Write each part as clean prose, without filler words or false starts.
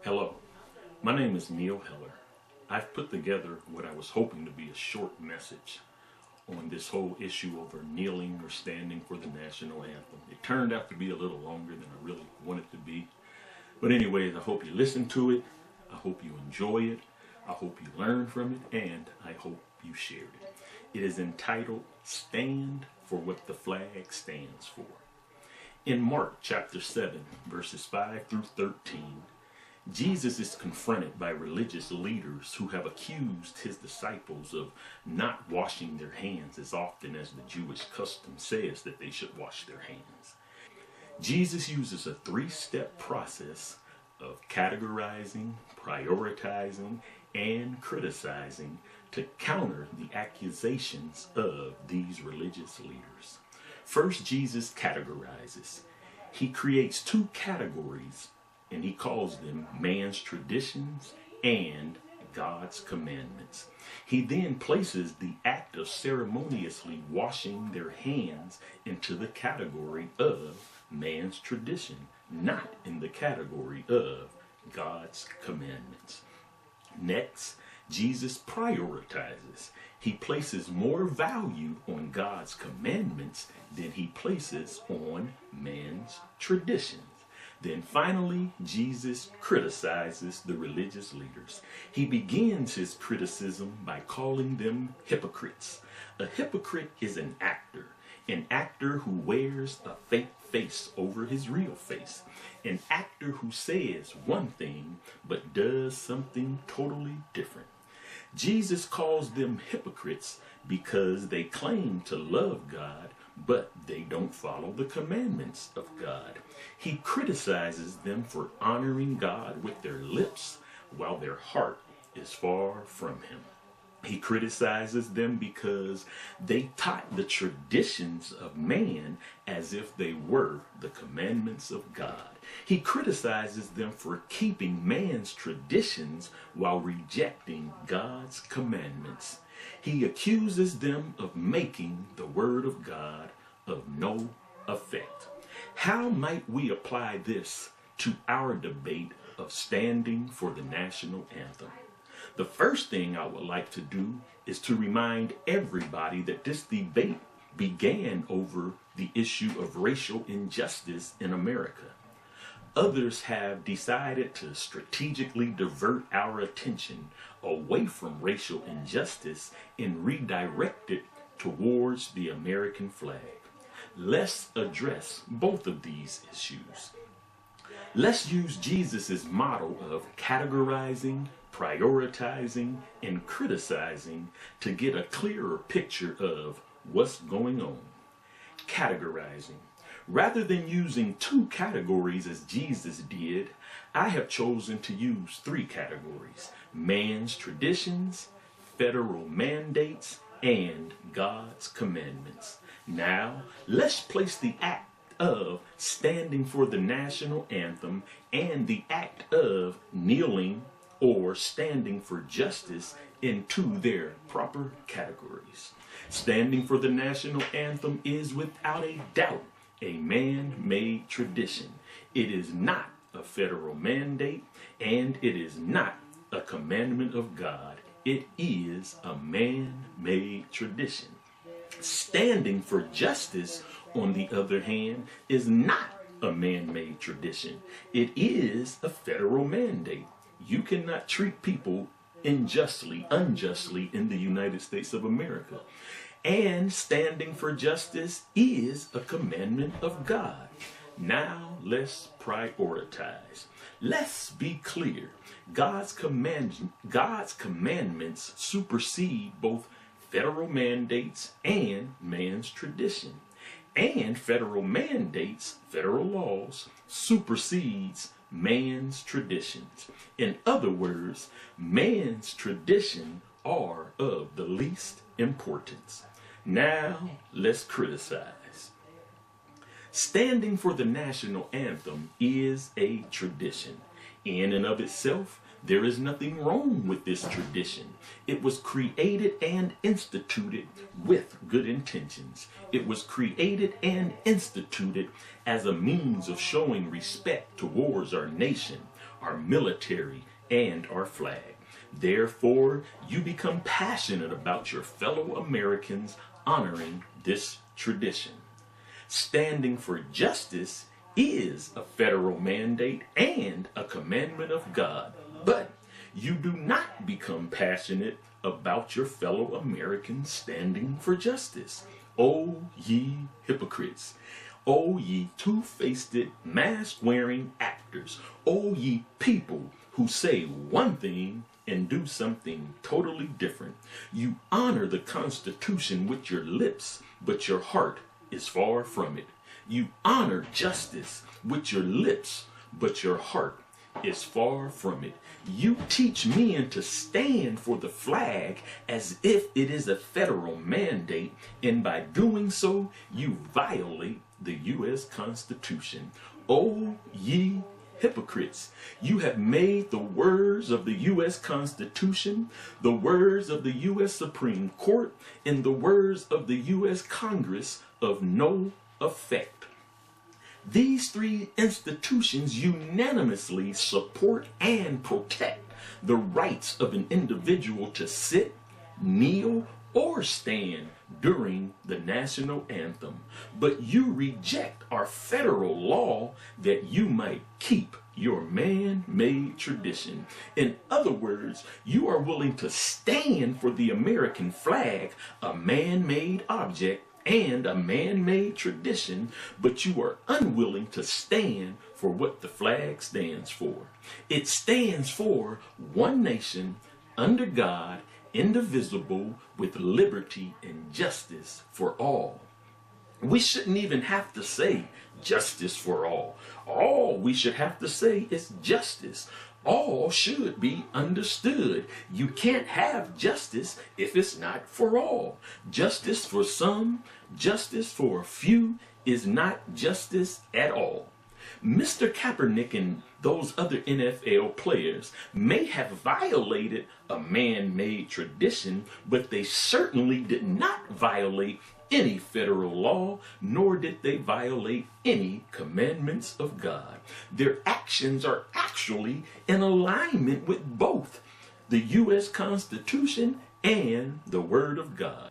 Hello, my name is Neil Heller. I've put together what I was hoping to be a short message on this whole issue over kneeling or standing for the national anthem. It turned out to be a little longer than I really wanted to be. But anyways, I hope you listen to it. I hope you enjoy it. I hope you learn from it. And I hope you share it. It is entitled, Stand for What the Flag Stands For. In Mark chapter 7, verses 5 through 13, Jesus is confronted by religious leaders who have accused his disciples of not washing their hands as often as the Jewish custom says that they should wash their hands. Jesus uses a three-step process of categorizing, prioritizing, and criticizing to counter the accusations of these religious leaders. First, Jesus categorizes. He creates two categories, and he calls them man's traditions and God's commandments. He then places the act of ceremoniously washing their hands into the category of man's tradition, not in the category of God's commandments. Next, Jesus prioritizes. He places more value on God's commandments than he places on man's traditions. Then finally, Jesus criticizes the religious leaders. He begins his criticism by calling them hypocrites. A hypocrite is an actor who wears a fake face over his real face, an actor who says one thing but does something totally different. Jesus calls them hypocrites because they claim to love God, but they don't follow the commandments of God. He criticizes them for honoring God with their lips while their heart is far from him. He criticizes them because they taught the traditions of man as if they were the commandments of God. He criticizes them for keeping man's traditions while rejecting God's commandments. He accuses them of making the word of God of no effect. How might we apply this to our debate of standing for the national anthem? The first thing I would like to do is to remind everybody that this debate began over the issue of racial injustice in America. Others have decided to strategically divert our attention away from racial injustice and redirect it towards the American flag. Let's address both of these issues. Let's use Jesus' model of categorizing, prioritizing, and criticizing to get a clearer picture of what's going on. Categorizing. Rather than using two categories as Jesus did, I have chosen to use three categories: man's traditions, federal mandates, and God's commandments. Now, let's place the act of standing for the national anthem and the act of kneeling or standing for justice into their proper categories. Standing for the national anthem is without a doubt a man-made tradition. It is not a federal mandate, and it is not a commandment of God. It is a man-made tradition. Standing for justice, on the other hand, is not a man-made tradition. It is a federal mandate. You cannot treat people unjustly in the United States of America. And standing for justice is a commandment of God. Now let's prioritize. Let's be clear. God's commandments supersede both federal mandates and man's tradition. And federal mandates, federal laws, supersedes man's traditions. In other words, man's tradition are of the least importance. Now, let's criticize. Standing for the national anthem is a tradition. In and of itself, there is nothing wrong with this tradition. It was created and instituted with good intentions. It was created and instituted as a means of showing respect towards our nation, our military, and our flag. Therefore, you become passionate about your fellow Americans honoring this tradition. Standing for justice is a federal mandate and a commandment of God, but you do not become passionate about your fellow Americans standing for justice. O ye hypocrites! O ye two-faced, mask-wearing actors! O ye people who say one thing and do something totally different! You honor the Constitution with your lips, but your heart is far from it. You honor justice with your lips, but your heart is far from it. You teach men to stand for the flag as if it is a federal mandate, and by doing so, you violate the U.S. Constitution. O ye hypocrites! You have made the words of the U.S. Constitution, the words of the U.S. Supreme Court, and the words of the U.S. Congress of no effect. These three institutions unanimously support and protect the rights of an individual to sit, kneel, or stand during the national anthem. But you reject our federal law that you might keep your man-made tradition. In other words, you are willing to stand for the American flag, a man-made object, and a man-made tradition, but you are unwilling to stand for what the flag stands for. It stands for one nation, under God, indivisible, with liberty and justice for all. We shouldn't even have to say justice for all. All we should have to say is justice. All should be understood. You can't have justice if it's not for all. Justice for some, justice for a few is not justice at all. Mr. Kaepernick and those other NFL players may have violated a man-made tradition, but they certainly did not violate any federal law, nor did they violate any commandments of God. Their actions are actually in alignment with both the U.S. Constitution and the Word of God.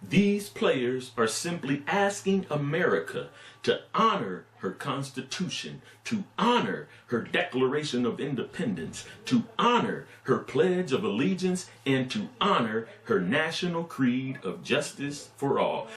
These players are simply asking America to honor her Constitution, to honor her Declaration of Independence, to honor her Pledge of Allegiance, and to honor her National Creed of Justice for All.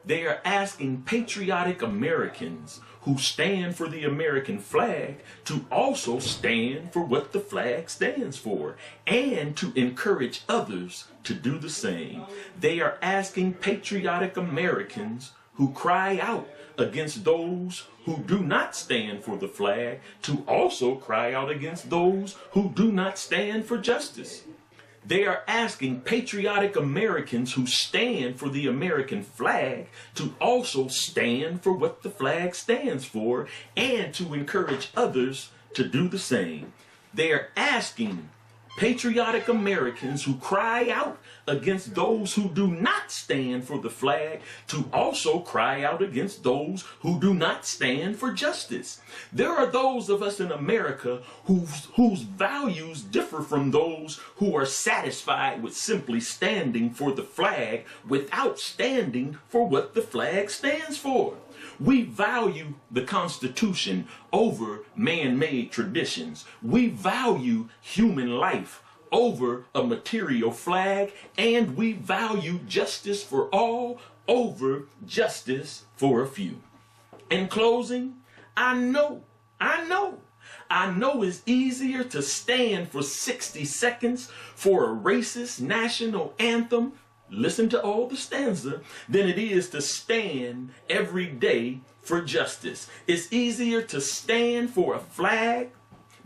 They are asking patriotic Americans who stand for the American flag to also stand for what the flag stands for and to encourage others to do the same. They are asking patriotic Americans who cry out against those who do not stand for the flag to also cry out against those who do not stand for justice. They are asking patriotic Americans who stand for the American flag to also stand for what the flag stands for and to encourage others to do the same. They are asking patriotic Americans who cry out against those who do not stand for the flag to also cry out against those who do not stand for justice. There are those of us in America whose values differ from those who are satisfied with simply standing for the flag without standing for what the flag stands for. We value the Constitution over man-made traditions. We value human life over a material flag, and we value justice for all over justice for a few. In closing, I know it's easier to stand for 60 seconds for a racist national anthem, listen to all the stanza, than it is to stand every day for justice. It's easier to stand for a flag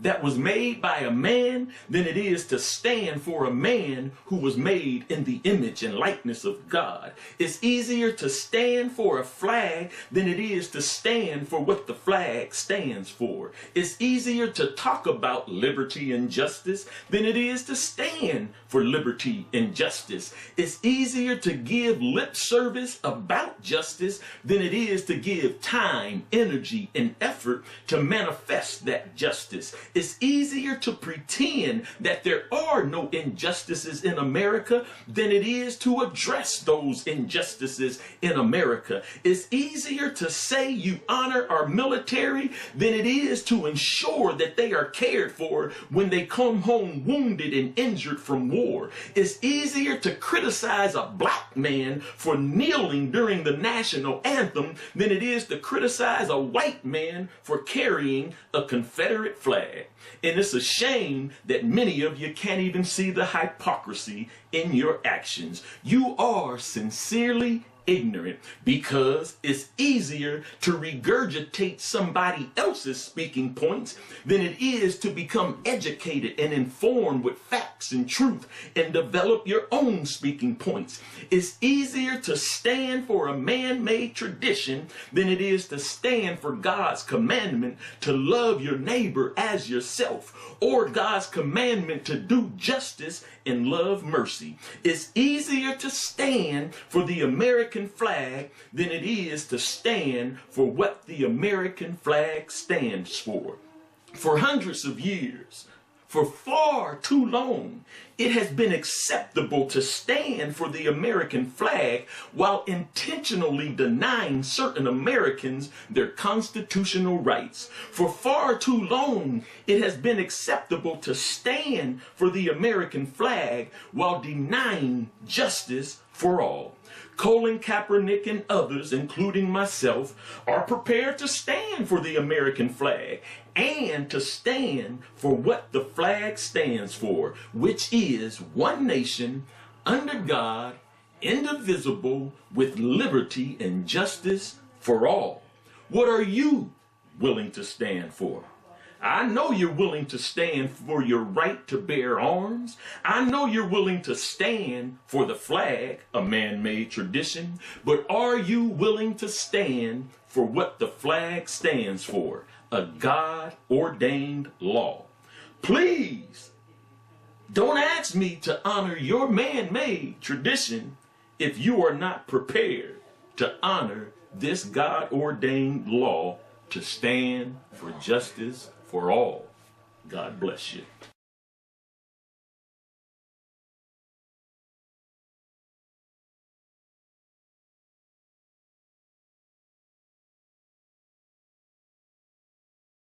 that was made by a man than it is to stand for a man who was made in the image and likeness of God. It's easier to stand for a flag than it is to stand for what the flag stands for. It's easier to talk about liberty and justice than it is to stand for liberty and justice. It's easier to give lip service about justice than it is to give time, energy, and effort to manifest that justice. It's easier to pretend that there are no injustices in America than it is to address those injustices in America. It's easier to say you honor our military than it is to ensure that they are cared for when they come home wounded and injured from war. It's easier to criticize a black man for kneeling during the national anthem than it is to criticize a white man for carrying a Confederate flag. And it's a shame that many of you can't even see the hypocrisy in your actions. You are sincerely ignorant because it's easier to regurgitate somebody else's speaking points than it is to become educated and informed with facts and truth and develop your own speaking points. It's easier to stand for a man-made tradition than it is to stand for God's commandment to love your neighbor as yourself, or God's commandment to do justice and love mercy. It's easier to stand for the American flag than it is to stand for what the American flag stands for. For hundreds of years, for far too long, it has been acceptable to stand for the American flag while intentionally denying certain Americans their constitutional rights. For far too long, it has been acceptable to stand for the American flag while denying justice for all. Colin Kaepernick and others, including myself, are prepared to stand for the American flag and to stand for what the flag stands for, which is one nation, under God, indivisible, with liberty and justice for all. What are you willing to stand for? I know you're willing to stand for your right to bear arms. I know you're willing to stand for the flag, a man-made tradition. But are you willing to stand for what the flag stands for, a God-ordained law? Please, don't ask me to honor your man-made tradition if you are not prepared to honor this God-ordained law to stand for justice for all. God bless you.